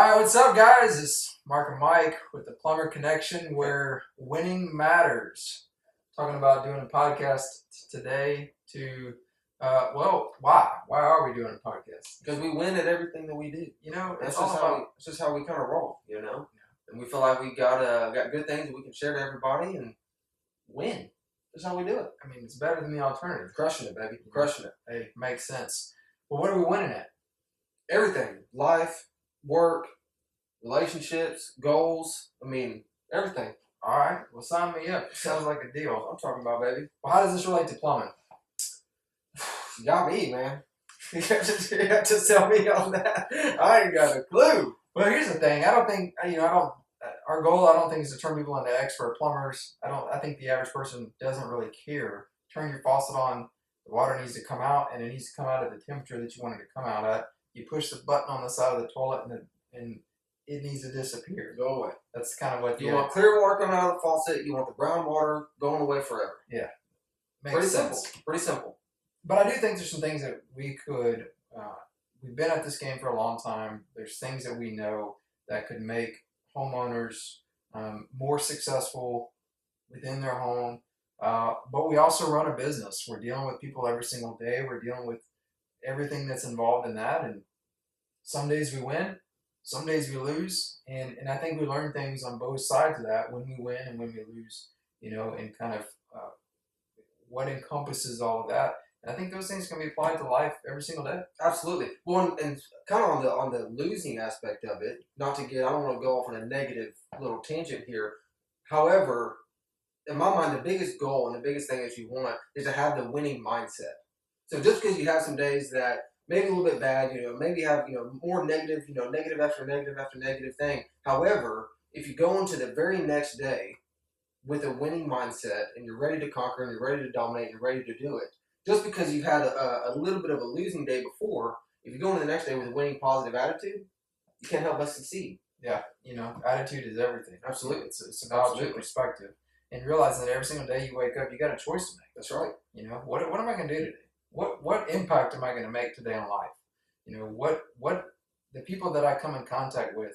Hi, what's up, guys? It's Mark and Mike with the Plumber Connection, where winning matters. Talking about doing a podcast today to, why? Why are we doing a podcast? Because we win at everything that we do. It's just how we kind of roll. And we feel like we got good things that we can share to everybody and win. That's how we do it. I mean, it's better than the alternative. Crushing it, baby. Crushing it. Hey, makes sense. Well, what are we winning at? Everything. Life, work, relationships, goals. I mean, everything. All right. Well, sign me up. Sounds like a deal. I'm talking about, baby. Well, how does this relate to plumbing? You got me, man. You have to sell me on that. I ain't got a clue. Well, here's the thing. Our goal, I don't think, is to turn people into expert plumbers. I think the average person doesn't really care. Turn your faucet on, the water needs to come out, and it needs to come out at the temperature that you want it to come out at. You push the button on the side of the toilet, and it needs to disappear. Go away. That's kind of what you want. Clear water coming out of the faucet. You want the brown water going away forever. Yeah, makes sense. Simple. Pretty simple. But I do think there's some things that we could. We've been at this game for a long time. There's things that we know that could make homeowners more successful within their home. But we also run a business. We're dealing with people every single day. We're dealing with everything that's involved in that. And some days we win, some days we lose. And I think we learn things on both sides of that, when we win and when we lose, and kind of what encompasses all of that. And I think those things can be applied to life every single day. Absolutely. Well, and kind of on the losing aspect of it, I don't want to go off on a negative little tangent here. However, in my mind, the biggest goal and the biggest thing that you want is to have the winning mindset. So just because you have some days that maybe a little bit bad, maybe have, more negative, negative after negative after negative thing. However, if you go into the very next day with a winning mindset and you're ready to conquer and you're ready to dominate and you're ready to do it, just because you've had a little bit of a losing day before, if you go into the next day with a winning, positive attitude, you can't help but succeed. Yeah, attitude is everything. Absolutely. It's about your perspective. And realizing that every single day you wake up, you got a choice to make. That's right. What am I going to do today? What impact am I going to make today on life? What the people that I come in contact with,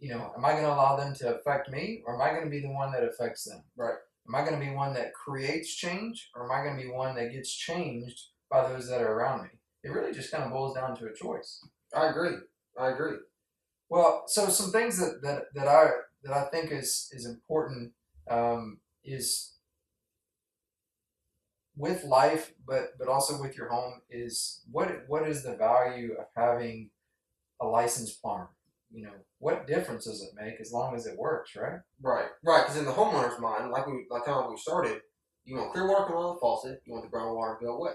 am I going to allow them to affect me, or am I going to be the one that affects them? Right. Am I going to be one that creates change, or am I going to be one that gets changed by those that are around me? It really just kind of boils down to a choice. I agree. Well, so some things that I think is important is with life, but also with your home, is what is the value of having a licensed plumber? What difference does it make as long as it works, right? Right. Because in the homeowner's mind, like we started, you want clear water coming out of the faucet, you want the brown water to go away.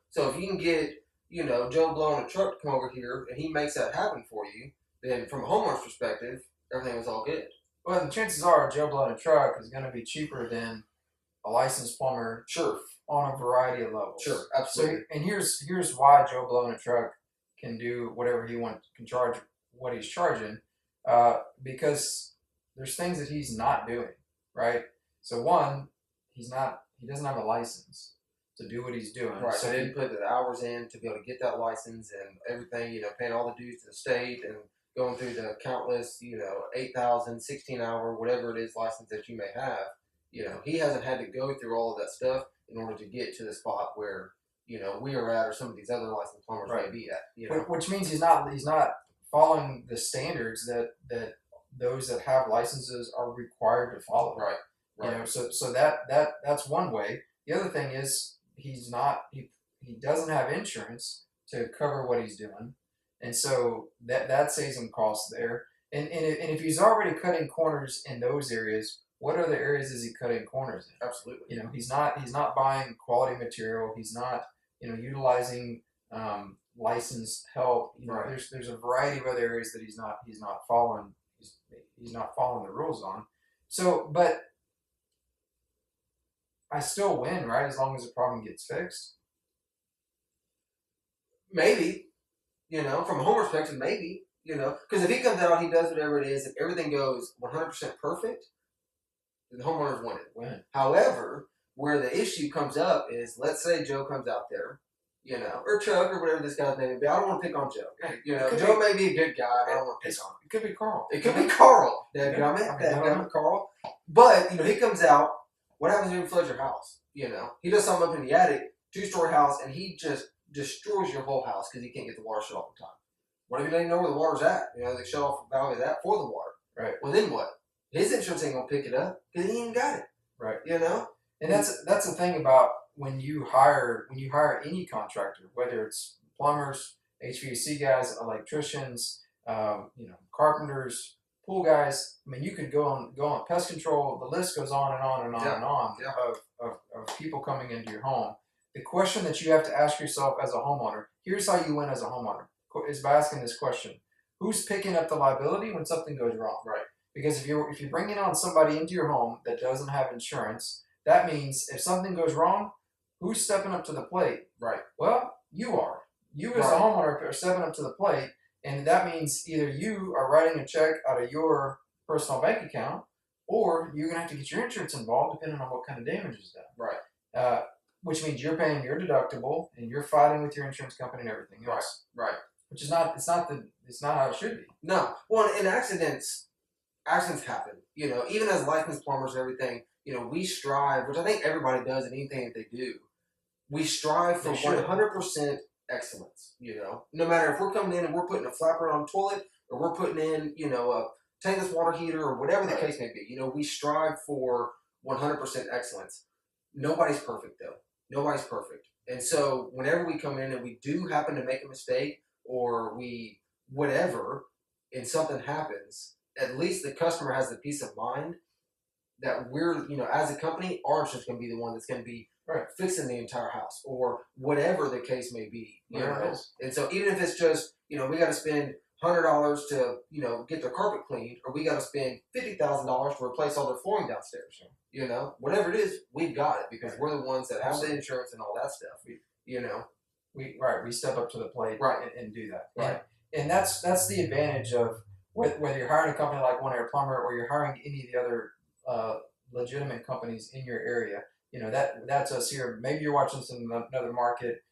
So if you can get Joe Blow in a truck to come over here and he makes that happen for you, then from a homeowner's perspective, everything was all good. Well, the chances are Joe Blow in a truck is going to be cheaper than a licensed plumber. Sure. On a variety of levels. Sure, absolutely. So, and here's why Joe Blow in a truck can do whatever he wants, can charge what he's charging, because there's things that he's not doing, right? So one, he doesn't have a license to do what he's doing. Right. So he didn't put the hours in to be able to get that license and everything, paying all the dues to the state and going through the countless, 8,000, 16-hour, whatever it is license that you may have. He hasn't had to go through all of that stuff in order to get to the spot where, we are at, or some of these other licensed plumbers may be at. Which means he's not following the standards that those that have licenses are required to follow. Right. So that's one way. The other thing is he doesn't have insurance to cover what he's doing, and so that saves him costs there. And if he's already cutting corners in those areas, what other areas is he cutting corners in? Absolutely. He's not buying quality material. He's not utilizing licensed help. Right. There's a variety of other areas that he's not following the rules on. So, but I still win, right? As long as the problem gets fixed. Maybe, from a home perspective, maybe, because if he comes out, he does whatever it is, if everything goes 100% perfect, then the homeowner's winning. Win. However, where the issue comes up is, let's say Joe comes out there, or Chuck or whatever this guy's name may be. I don't want to pick on Joe. Joe may be a good guy. I don't want to pick on him. It could be Carl. It could be Carl. Yeah. Carl. But he comes out. What happens when he floods your house? He does something up in the attic, 2-story house, and he just destroys your whole house because he can't get the water shut off in time. What if you don't know where the water's at? They shut off the valve of that for the water. Right. Well, then what? His insurance ain't gonna pick it up because he ain't got it. Right. And that's the thing about when you hire any contractor, whether it's plumbers, HVAC guys, electricians, carpenters, pool guys. I mean, you could go on pest control. The list goes on and on and on and on of people coming into your home. The question that you have to ask yourself as a homeowner, here's how you win as a homeowner, is by asking this question: who's picking up the liability when something goes wrong? Right. Because if you're bringing on somebody into your home that doesn't have insurance, that means if something goes wrong, who's stepping up to the plate? Right. Well, you are. You as a homeowner are stepping up to the plate, and that means either you are writing a check out of your personal bank account, or you're going to have to get your insurance involved depending on what kind of damage is done. Right. Which means you're paying your deductible and you're fighting with your insurance company and everything else. Right. Which is not how it should be. No. Well, and accidents happen. Even as licensed plumbers and everything, we strive, which I think everybody does in anything that they do. We strive for 100% excellence. No matter if we're coming in and we're putting a flapper on a toilet, or we're putting in, a tankless water heater, or whatever the case may be. We strive for 100% excellence. Nobody's perfect though. Nobody's perfect. And so whenever we come in and we do happen to make a mistake, or we whatever, and something happens, at least the customer has the peace of mind that we're, as a company, our insurance going to be the one that's going to be fixing the entire house, or whatever the case may be. And so even if it's just, we got to spend $100 to, get their carpet cleaned, or we got to spend $50,000 to replace all their flooring downstairs. Whatever it is, we've got it because we're the ones that have the insurance and all that stuff. We step up to the plate and do that. Right. And that's the advantage of whether you're hiring a company like One Air Plumber or you're hiring any of the other legitimate companies in your area. That's us here. Maybe you're watching this in another market.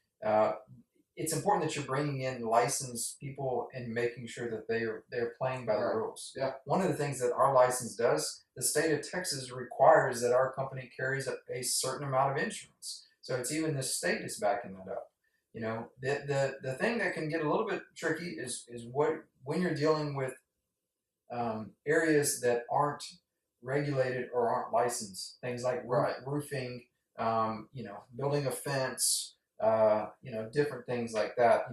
It's important that you're bringing in licensed people and making sure that they're playing by the rules. Yeah. One of the things that our license does, the state of Texas requires that our company carries a certain amount of insurance. So it's even the state is backing that up. The thing that can get a little bit tricky is when you're dealing with areas that aren't regulated or aren't licensed. Things like roofing, building a fence, different things like that.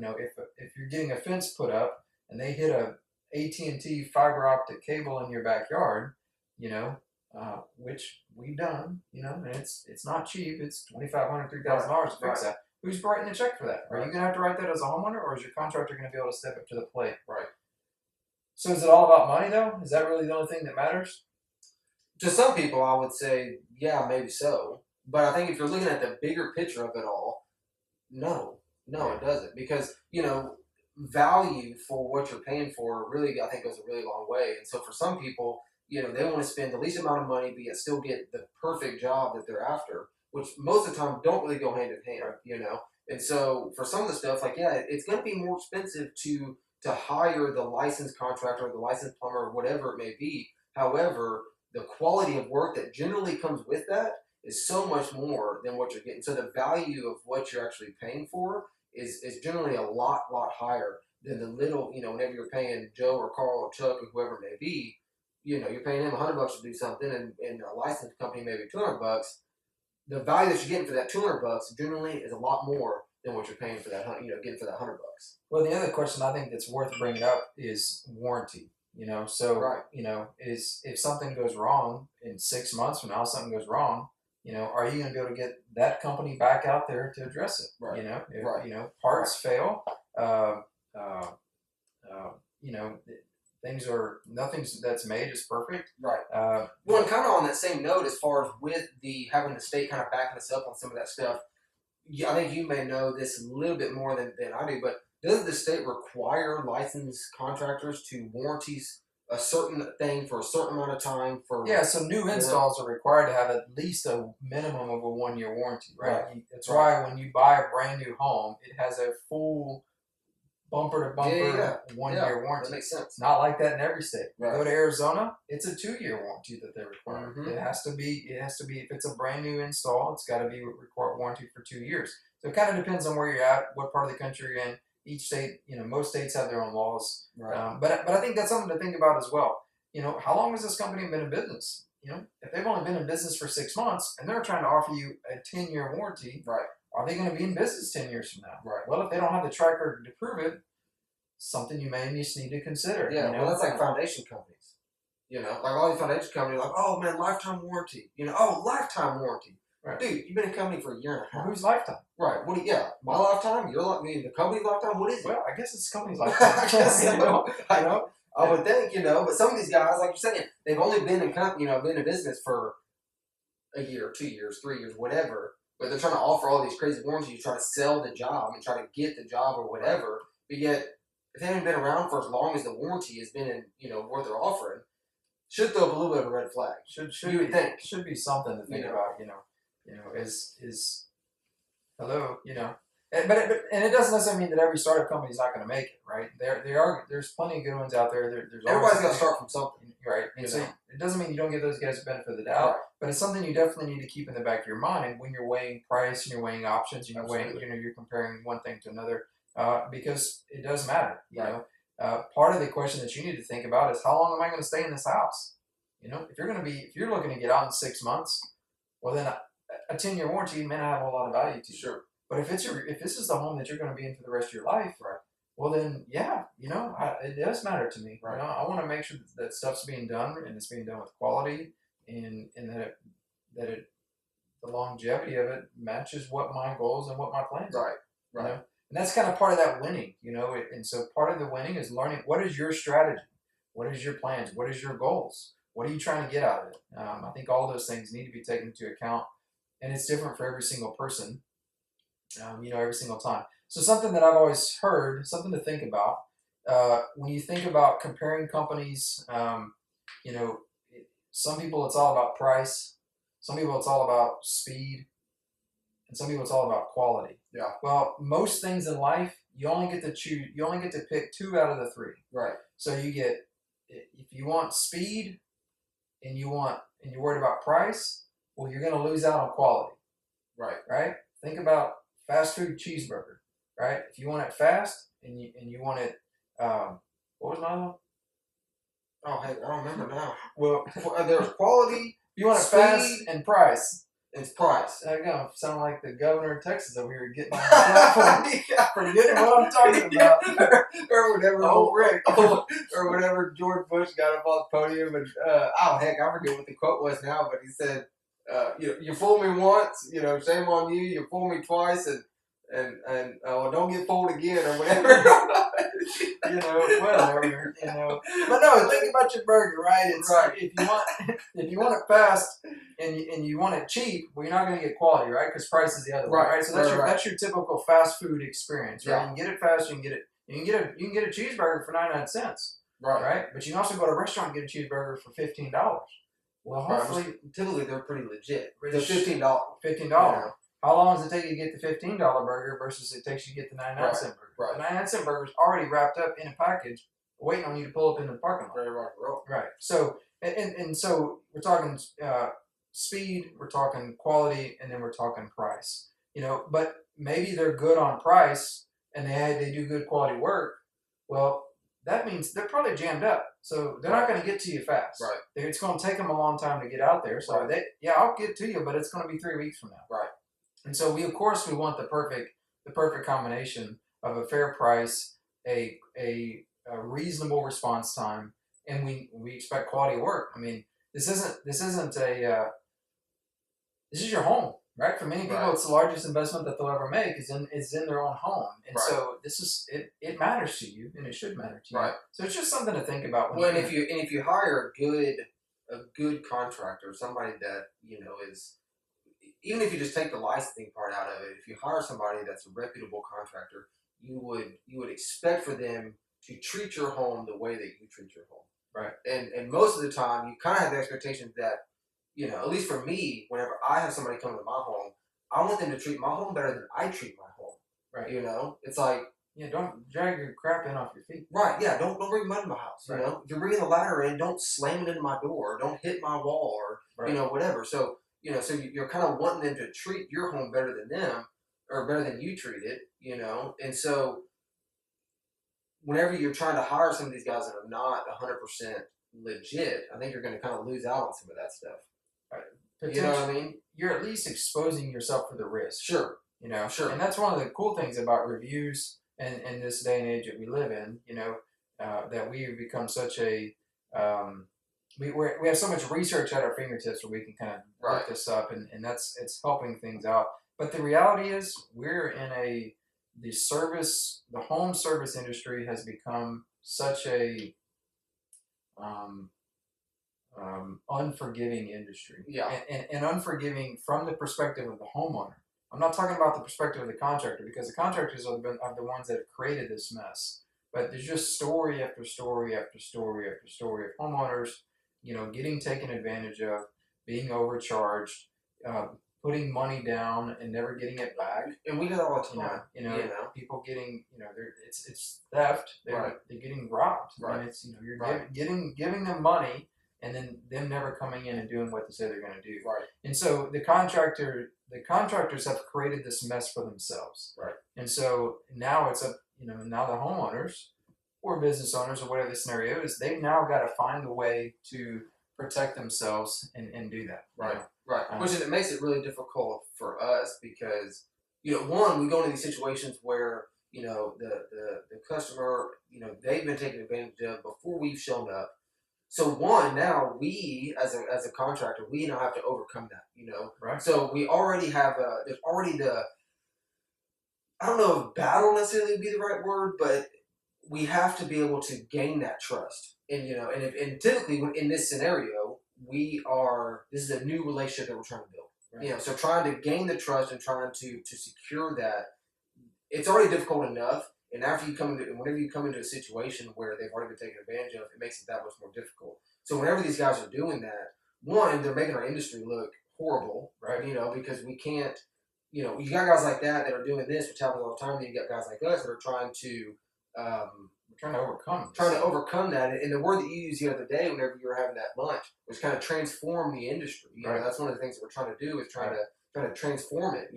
If you're getting a fence put up and they hit a AT&T fiber optic cable in your backyard, which we've done, and it's not cheap. It's $2,500, $3,000 to fix that. Who's writing the check for that? Are you going to have to write that as a homeowner, or is your contractor going to be able to step up to the plate? Right. So is it all about money, though? Is that really the only thing that matters? To some people, I would say, yeah, maybe so. But I think if you're looking at the bigger picture of it all, no, it doesn't. Because, value for what you're paying for really, I think, goes a really long way. And so for some people, they want to spend the least amount of money, but yet still get the perfect job that they're after, which most of the time don't really go hand in hand, And so for some of the stuff, it's going to be more expensive to hire the licensed contractor or the licensed plumber or whatever it may be. However, the quality of work that generally comes with that is so much more than what you're getting. So the value of what you're actually paying for is generally a lot higher than the little, whenever you're paying Joe or Carl or Chuck or whoever it may be, you're paying him $100 to do something, and a licensed company maybe $200. The value that you're getting for that $200 generally is a lot more than what you're paying for that, getting for that $100. Well, the other question I think that's worth bringing up is warranty. Is if something goes wrong in 6 months from now, something goes wrong, are you going to be able to get that company back out there to address it? Right. If parts fail, nothing that's made is perfect. Right. Well, and kind of on that same note, as far as with having the state kind of backing us up on some of that stuff, I think you may know this a little bit more than I do, but doesn't the state require licensed contractors to warranties a certain thing for a certain amount of time for. Yeah, so new You know? installs are required to have at least a minimum of a 1 year warranty, right? Right. That's Right. why when you buy a brand new home, it has a full bumper to bumper Yeah. 1 year That warranty. makes sense. Not like that in every state. You Right. go to Arizona, it's a 2 year warranty that they require. Mm-hmm. It has to be. If it's a brand new install, it's got to be required warranty for 2 years. So it kind of depends on where you're at, what part of the country you're in. Each state, most states have their own laws. Right. But I think that's something to think about as well. How long has this company been in business? If they've only been in business for 6 months and they're trying to offer you a 10 year warranty, Right. are they going to be in business 10 years from now? Right. Well, if they don't have the track record to prove it, something you may just need to consider. Yeah, well, that's like foundation companies. Like all these foundation companies, like, oh man, lifetime warranty. Lifetime warranty. Right. Dude, you've been in a company for a year and a half. Whose lifetime? Right. My lifetime. The company's lifetime. What is it? Well, I guess it's the company's lifetime. I guess so. I would think, but some of these guys, like you're saying, they've only been been in business for a year, 2 years, 3 years, whatever. But they're trying to offer all these crazy warranties, try to sell the job and try to get the job or whatever. But yet, if they haven't been around for as long as the warranty has been in, what they're offering, should throw up a little bit of a red flag. Should you would think. Should be something to think about. Is hello. But it doesn't necessarily mean that every startup company is not going to make it, right? There's plenty of good ones out there. There's Everybody's got to start from something, right? And so it doesn't mean you don't give those guys the benefit of the doubt, but it's something you definitely need to keep in the back of your mind when you're weighing price and you're weighing options and you're comparing one thing to another, because it does matter. Part of the question that you need to think about is, how long am I going to stay in this house? If you're looking to get out in 6 months, well then a 10 year warranty may not have a whole lot of value to you. Sure. But if this is the home that you're going to be in for the rest of your life, right? Well then, yeah, it does matter to me. Right. I want to make sure that stuff's being done and it's being done with quality, and that the longevity of it matches what my goals and what my plans are. Right. And that's kind of part of that winning, And so part of the winning is learning, what is your strategy, what is your plans, what is your goals, what are you trying to get out of it. I think all those things need to be taken into account, and it's different for every single person. Every single time. So something that I've always heard, something to think about, when you think about comparing companies, some people it's all about price, some people it's all about speed, and some people it's all about quality. Yeah. Well, most things in life, you only get to pick 2 out of the 3. Right. So you get, if you want speed and you're worried about price, well, you're going to lose out on quality. Right. Right? Think about fast food cheeseburger, right? If you want it fast and you want it, what was my other one? Oh, hey, I don't remember now. Well, there's quality. You want it fast and price. It's price. I go sound like the governor of Texas over here getting on the platform, forgetting what I'm talking about, or whatever. Oh, Rick, or whatever. George Bush got up on the podium and I forget what the quote was now, but he said, "You fool me once, shame on you. You fool me twice, and don't get fooled again," or whatever. Whatever. But no, think about your burger, right? It's right. If you want it fast and you want it cheap, well, you're not going to get quality, right? Because price is the other one, right? So that's your typical fast food experience, right? Yeah. You can get it fast. You can get a cheeseburger for 99 cents, right? But you can also go to a restaurant and get a cheeseburger for $15. Well, hopefully, typically they're pretty legit. They're $15. $15. How long does it take you to get the $15 burger versus it takes you to get the 99-cent burger? Right. The 99-cent burger is already wrapped up in a package, waiting on you to pull up into the parking lot. Right. So and so we're talking speed, we're talking quality, and then we're talking price. But maybe they're good on price and they do good quality work. Well, that means they're probably jammed up, so they're not going to get to you fast. Right. It's going to take them a long time to get out there. So I'll get to you, but it's going to be 3 weeks from now. Right. And so we want the perfect combination of a fair price, a reasonable response time, and we expect quality work. I mean, this is your home, right? For many people, it's the largest investment that they'll ever make is in their own home, and so it matters to you, and it should matter to you. Right. So it's just something to think about. If you hire a good contractor, somebody that is. Even if you just take the licensing part out of it, if you hire somebody that's a reputable contractor, you would expect for them to treat your home the way that you treat your home. Right. And most of the time, you kind of have the expectation that, at least for me, whenever I have somebody come to my home, I want them to treat my home better than I treat my home. Right. It's like, yeah, don't drag your crap in off your feet. right, yeah, don't bring mud in my house. Right. If you're bringing the ladder in, don't slam it into my door, don't hit my wall, or right. whatever. So so you're kind of wanting them to treat your home better than them, or better than you treat it. And so whenever you're trying to hire some of these guys that are not 100% legit, I think you're going to kind of lose out on some of that stuff. Right. You know what I mean? You're at least exposing yourself for the risk. Sure. Sure. And that's one of the cool things about reviews and in this day and age that we live in, that we've become such a, we have so much research at our fingertips where we can kind of look this up, and it's helping things out. But the reality is we're in the home service industry has become such a unforgiving industry. Yeah. And unforgiving from the perspective of the homeowner. I'm not talking about the perspective of the contractor, because the contractors are the ones that have created this mess. But there's just story after story after story after story of homeowners, getting taken advantage of, being overcharged, putting money down and never getting it back. And we do that all the time. People getting, it's theft. They're getting robbed. Right. And it's, you're giving them money, and then them never coming in and doing what they say they're going to do. Right. And so the contractors have created this mess for themselves. Right. And so now it's up, now the homeowners or business owners or whatever the scenario is, they've now got to find a way to protect themselves and do that. Right. Right. Which it makes it really difficult for us because, one, we go into these situations where, the customer, they've been taken advantage of before we've shown up. So one, now we as a contractor, we now have to overcome that, Right. So we already have there's already I don't know if battle necessarily would be the right word, but we have to be able to gain that trust. And typically in this scenario, this is a new relationship that we're trying to build. Right. So trying to gain the trust and trying to secure that, it's already difficult enough. And whenever you come into a situation where they've already been taken advantage of, it makes it that much more difficult. So whenever these guys are doing that, one, they're making our industry look horrible, right? Because we can't, you got guys like that are doing this, which happens all the time. Then you got guys like us that are trying to overcome that. And the word that you used the other day, whenever you were having that lunch, was kind of transform the industry. That's one of the things that we're trying to do is trying to transform it.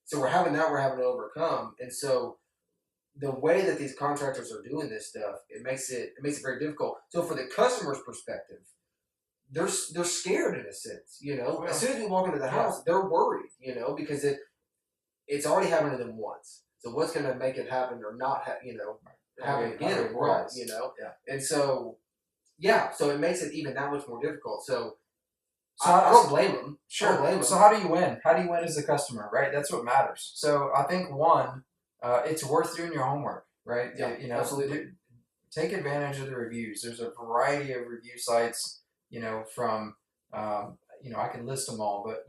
So we're having to overcome, and so the way that these contractors are doing this stuff, it makes it very difficult. So for the customer's perspective, they're scared in a sense. Well, as soon as we walk into the house, they're worried. Because it's already happened to them once. So what's going to make it happen or not? Happen again? Right. Yeah. And so, so it makes it even that much more difficult. So I don't blame them. Sure. I don't blame them. So how do you win? How do you win as a customer? Right. That's what matters. So I think one. It's worth doing your homework, right? Yeah, absolutely. Take advantage of the reviews. There's a variety of review sites, from, I can list them all, but,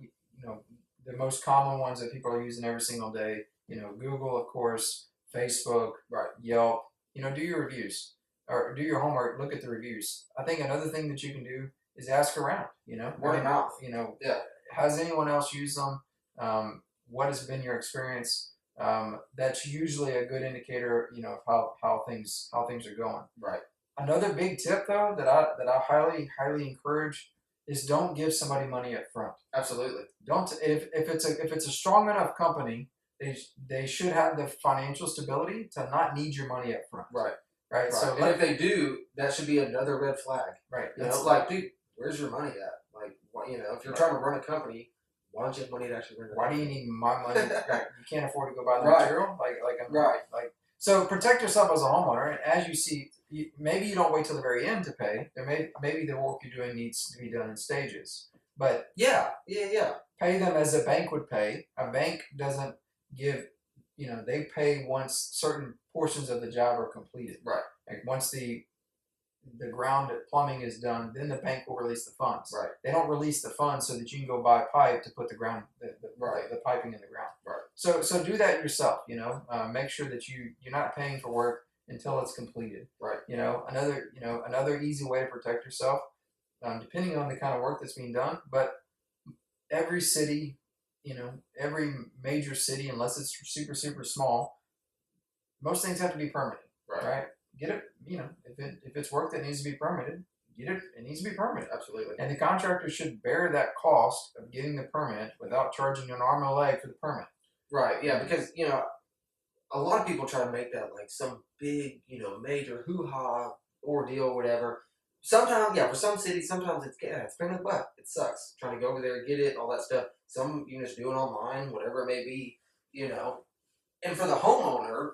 the most common ones that people are using every single day, Google, of course, Facebook, Yelp, do your reviews or do your homework, look at the reviews. I think another thing that you can do is ask around, word of mouth. Has anyone else used them? What has been your experience? That's usually a good indicator, of how things are going. Right. Another big tip, though, that I highly encourage is don't give somebody money up front. Absolutely. Don't if it's a strong enough company, they should have the financial stability to not need your money up front. Right. Right. So if they do, that should be another red flag. Right. Dude, where's your money at? If you're trying to run a company, why don't you have money to actually run it? Why do you need my money? You can't afford to go buy the material. So protect yourself as a homeowner, and as you see, maybe you don't wait till the very end to pay. Maybe the work you're doing needs to be done in stages. But pay them as a bank would pay. A bank doesn't give. They pay once certain portions of the job are completed. Right. Like once the ground plumbing is done, then the bank will release the funds. Right. They don't release the funds so that you can go buy a pipe to put the piping in the ground. Right. So do that yourself. Make sure that you're not paying for work until it's completed. Right. Another easy way to protect yourself, depending on the kind of work that's being done. But every city, every major city, unless it's super super small, most things have to be permitted. Right. Get it. If it's work that needs to be permitted, get it. It needs to be permitted. Absolutely. And the contractor should bear that cost of getting the permit without charging you an arm and a leg for the permit. Right. Yeah. Because a lot of people try to make that like some big, major hoo-ha ordeal or whatever. Sometimes, yeah, for some cities, sometimes it's pain in the butt. It sucks trying to go over there, get it, all that stuff. Some you just do it online, whatever it may be, And for the homeowner,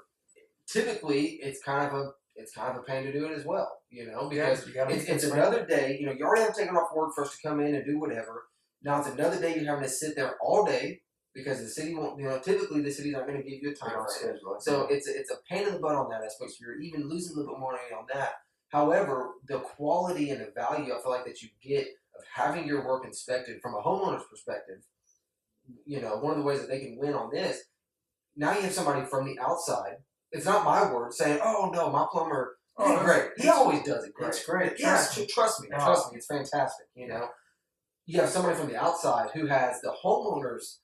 typically it's kind of a pain to do it as well, because it's another day. You already have taken off work for us to come in and do whatever. Now it's another day you're having to sit there all day. Because the city won't, typically the city's not going to give you a time frame. So it's a pain in the butt on that aspect. So you're even losing a little bit more money on that. However, the quality and the value I feel like that you get of having your work inspected from a homeowner's perspective, one of the ways that they can win on this, now you have somebody from the outside. It's not my word saying, oh no, my plumber, he's great. He always does it great. It's great. Yeah, trust me. Trust me. It's fantastic. You have somebody from the outside who has the homeowner's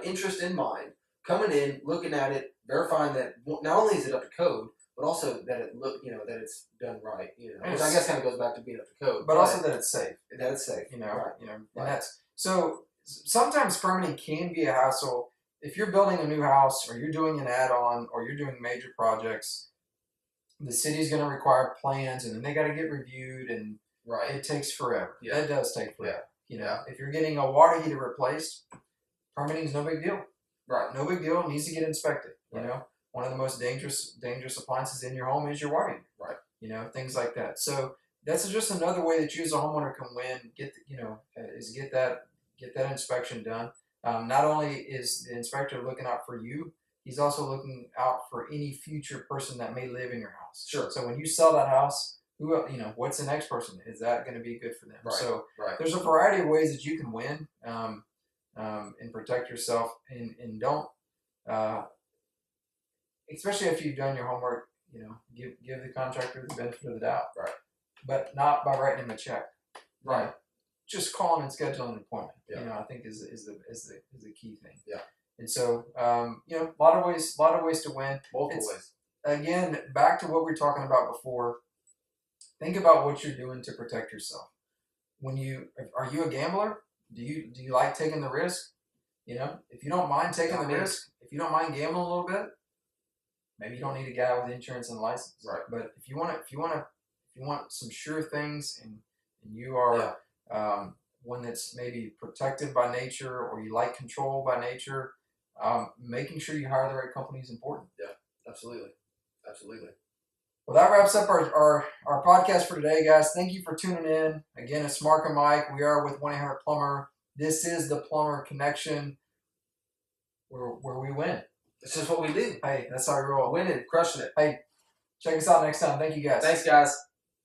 interest in mind, coming in, looking at it, verifying that not only is it up to code, but also that that it's done right, which I guess kind of goes back to being up to code, but also that it's safe. That it's safe, right. Right. And that's so. Sometimes permitting can be a hassle if you're building a new house, or you're doing an add-on, or you're doing major projects. The city's going to require plans, and then they got to get reviewed, and it takes forever. Yeah. It does take forever. Yeah. If you're getting a water heater replaced, permitting is no big deal. Right. No big deal. It needs to get inspected. Right. One of the most dangerous appliances in your home is your water heater. Right. Things like that. So that's just another way that you as a homeowner can win. Get that inspection done. Not only is the inspector looking out for you, he's also looking out for any future person that may live in your house. Sure. So when you sell that house, what's the next person? Is that going to be good for them? Right. So right. There's a variety of ways that you can win. And protect yourself, and don't, especially after you've done your homework, give the contractor the benefit of the doubt, right? But not by writing him a check, right? Just calling and scheduling an appointment, I think is the key thing. Yeah. And so, a lot of ways to win. Multiple ways. Again, back to what we were talking about before. Think about what you're doing to protect yourself. Are you a gambler? Do you like taking the risk? If you don't mind taking the risk, if you don't mind gambling a little bit, maybe you don't need a guy with insurance and license. Right. But if you want some sure things, and you are one that's maybe protected by nature, or you like control by nature, making sure you hire the right company is important. Yeah, absolutely. Well, that wraps up our podcast for today, guys. Thank you for tuning in. Again, it's Mark and Mike. We are with 1-800-Plumber. This is the Plumber Connection, where we win. This is what we do. Hey, that's how we roll. Winning, crushing it. Hey, check us out next time. Thank you, guys. Thanks, guys.